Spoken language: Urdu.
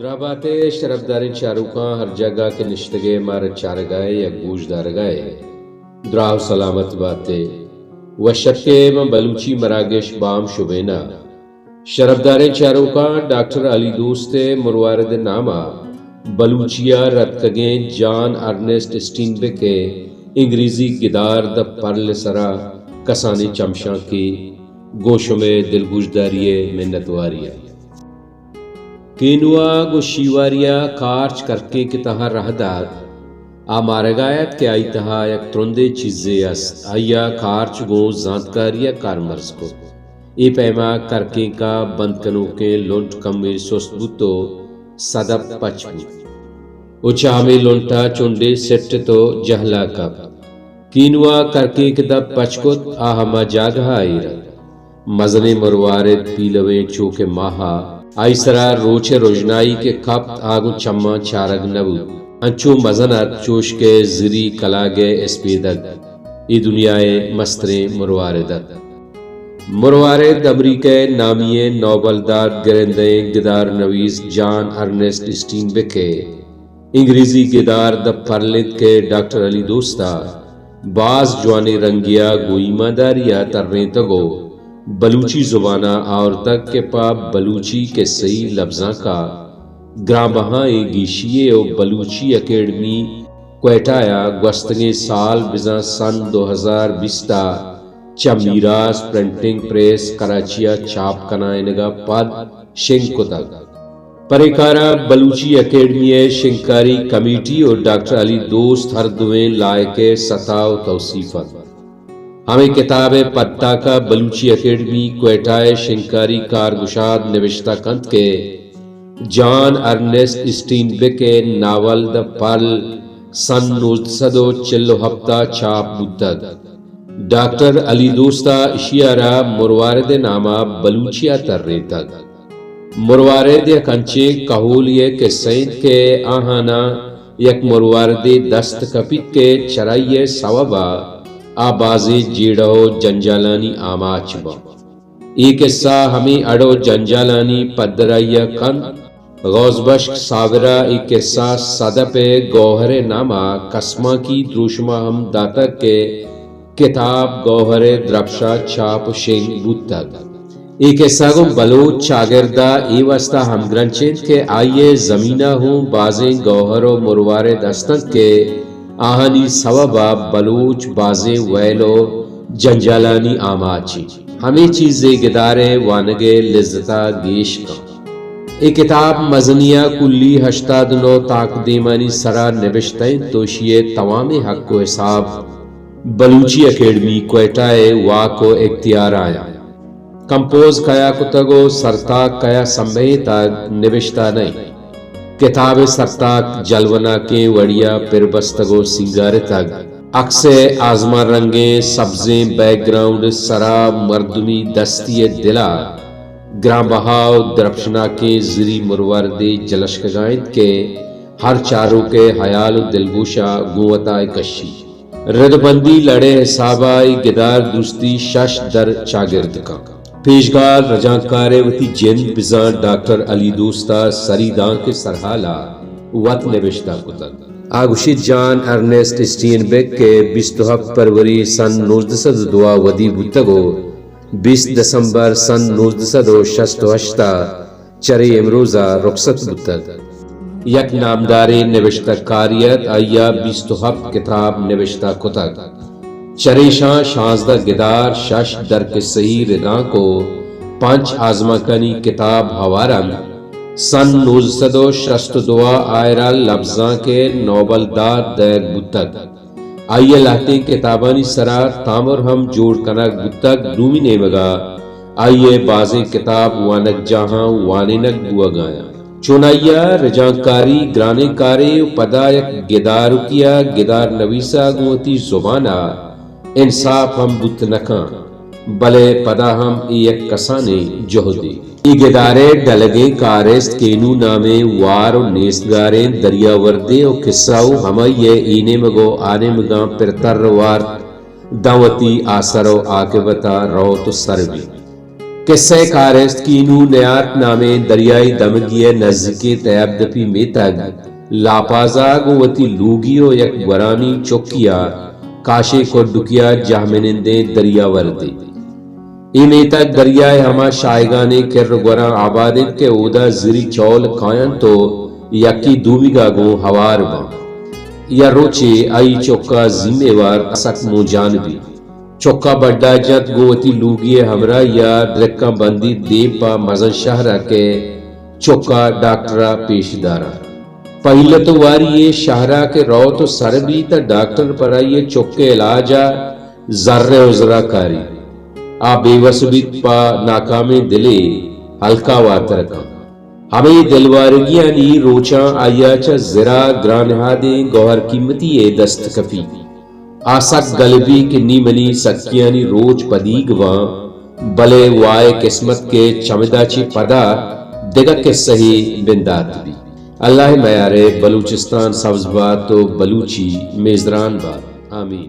دراباتے شرفدارین چاروکاں ہر جگہ کے نشتگے مار چارگائے یا گوش دارگائے دراو سلامت باتے و شکے من بلوچی مراگش بام شبینا شرفدارین چاروکاں ڈاکٹر علی دوست مروارد نامہ بلوچیا رتکگیں جان ارنسٹ اسٹینبکے انگریزی گدار دا پرل سرا کسانی چمشاں کی گوشوں میں دلگوشداریے منتواریہ کینوا گو شیواریا کارچ کرکے کے تہا رہدار آمارگایت کے آئی تہا یک ترندے چیزے است آیا کارچ گو زانتکاریا کارمرز کو ای پیما کرکے کا بند کنو کے لونٹ کمی سوست بوتو صدب پچ بوت اچامی لونٹا چونڈے سٹ تو جہلا کب کینوا کرکے کے دب پچکت آہما جاگہا آئیرا مزن مروارد پیلویں چوک ماہا آئی سرا روچے روجنائی کے کھپ آگو چمہ چارگ نبو انچو مزنت چوش کے زری کلاگے اسپیدد ای دنیائے مسترے مرواردد مروارد امریکہ نامیے نوبل داد گرندیں گدار نویس جان ارنسٹ اسٹینبکے انگریزی گدار دا پرلت کے ڈاکٹر علی دوستا باز جوانی رنگیا گوئیمہ داریا ترنے تگو بلوچی زبانہ اور تک کے پا بلوچی کے صحیح لفظاں کا گرام بہاں گیشیے او بلوچی اکیڈمی کوئٹایا گوستگے سال بزاں سن 2020 چمیراس پرنٹنگ پریس کراچیا چھاپ کنائنگا پد شنگ کتگ پریکارا بلوچی اکیڈمی شنکاری کمیٹی اور ڈاکٹر علی دوست ہر دویں لائق سطح و توصیفت ہمیں کتاب پتا کا بلوچی اکیڈمی کوئٹائے شنکاری کارگشاد نوشتہ کند کے جان ارنسٹ اسٹینبکے ناول دا پرل سن 1947 چھاپ بودتگ ڈاکٹر علی دوستا اشیارہ مروارد نامہ بلوچیا تر ریتگ مروارد یک انچے کہولیے کے سینت کے آہانا یک مروارد دست کپیت کے چرائیے سوابا آبازی جیڑو جنجالانی آماچ با ایک قصہ ہمیں اڑو جنجالانی پدرائیہ کن غوز بشک ساورہ ایک قصہ صدپ گوہر نامہ قسمہ کی دروشمہ ہم داتک کے کتاب گوہر درپشہ چھاپ شنگ بودتگ ایک قصہ گم بلوچ چاگردہ ای وستا ہم گرنچند کے آئیے زمینہ ہوں بازیں گوہر و مروار دستن کے آہانی سوابا بلوچ بازیں ویلو جنجالانی آماچی ہمیں چیزیں گدارے وانگے لذتا گیش کا ایک کتاب مزنیہ کلی 89 تاقدیمانی سرا نوشتیں توشیے تمام حق و حساب بلوچی اکیڈمی کوئٹائے واقع اختیار آیا کمپوز کیا کتگو سرتاک کیا سمیتا نوشتہ نہیں کتاب سرتاک جلونا کے وڑیا پربستگو سنگار تگ اکسے آزما رنگیں سبزیں بیک گراؤنڈ سرا مردمی دستی دلا گرام بہاو درپشنا کے زری مروردی جلشکگائند کے ہر چاروں کے حیال و دلگوشا گوتائے کشی ردبندی لڑے حسابائی گدار دوستی شش در چاگرد کا پیشگار رجانکارے وتی جند بزان ڈاکٹر علی دوستا سریدان کے سرحالہ وط نوشتہ کتگ آگوشید جان ارنسٹ اسٹینبک کے 27 فروری سن 1902 ودی بودتگو 20 دسمبر سن 1968 چرے امروزہ رخصت بودتگ یک نامداری نوشتہ کاریت آیا 27 کتاب نوشتہ کتگ چریشاں 16 گدار شش در کے صحیح رداں کو 5 آزما کنی کتاب ہوارن سن 1962 آئرہ لفظاں کے نوبل داد دیر بودتگ آئیے لاتے کتابانی سرا تامر ہم جوڑ کنک بودتگ دومی نیمگا آئیے بازیں کتاب وانک جہاں وانینک بوا گایا چونائیا رجانکاری گرانے کارے پدا یک گدارو کیا گدار نویسا گوتی زبانہ انصاف ہم بت نکاں بلے پدا ہم ایک کسانے جہدی ای گدارے ڈلگیں کارست کینو نامے وار و نیستگاریں دریا وردے و قصاو ہمائیے اینے مگو آنے مگاں پرتر وار دعوتی آثر و آقبتا روت و سروی قصہ کارست کینو نیارت نامے دریائی دمگیے نزدیکی تیاب دپی میتگ لاپازاگ وتی لوگیو یک گرانی چوکیا کاشے کو ڈکیا جہمنندے دریا وردے ای میتگ دریائے ہما شائگانے کر گران آبادت کے اودا زری چول کائن تو یکی دومیگا گو ہوار با یا روچے آئی چوکا ذمہ وار اسک مو جانبی چوکا بڑا جت گوتی لوگی ہمراہ یا رکا بندی دیب پا مزن شہرہ کے چوکا ڈاکٹرہ پیش دارا پہلے تو واری شہرہ کے رو تو سر بھی تا ڈاکٹر پر آئیے چوکے علاجہ ذرہ عذرہ کاری آ بے وسبیت پا ناکام دلے ہلکا وات رکھا ہمیں دلوارگیانی روچاں آیا چا زرا گرانہادیں گوہر قیمتی دست کفی آسک گلبی کے نیمنی سکیانی روچ پدیگواں بلے وائے قسمت کے چمدہ چی پدا دگا کے صحیح بندات بھی اللہ میارے بلوچستان سبز بات تو بلوچی میزران بات آمین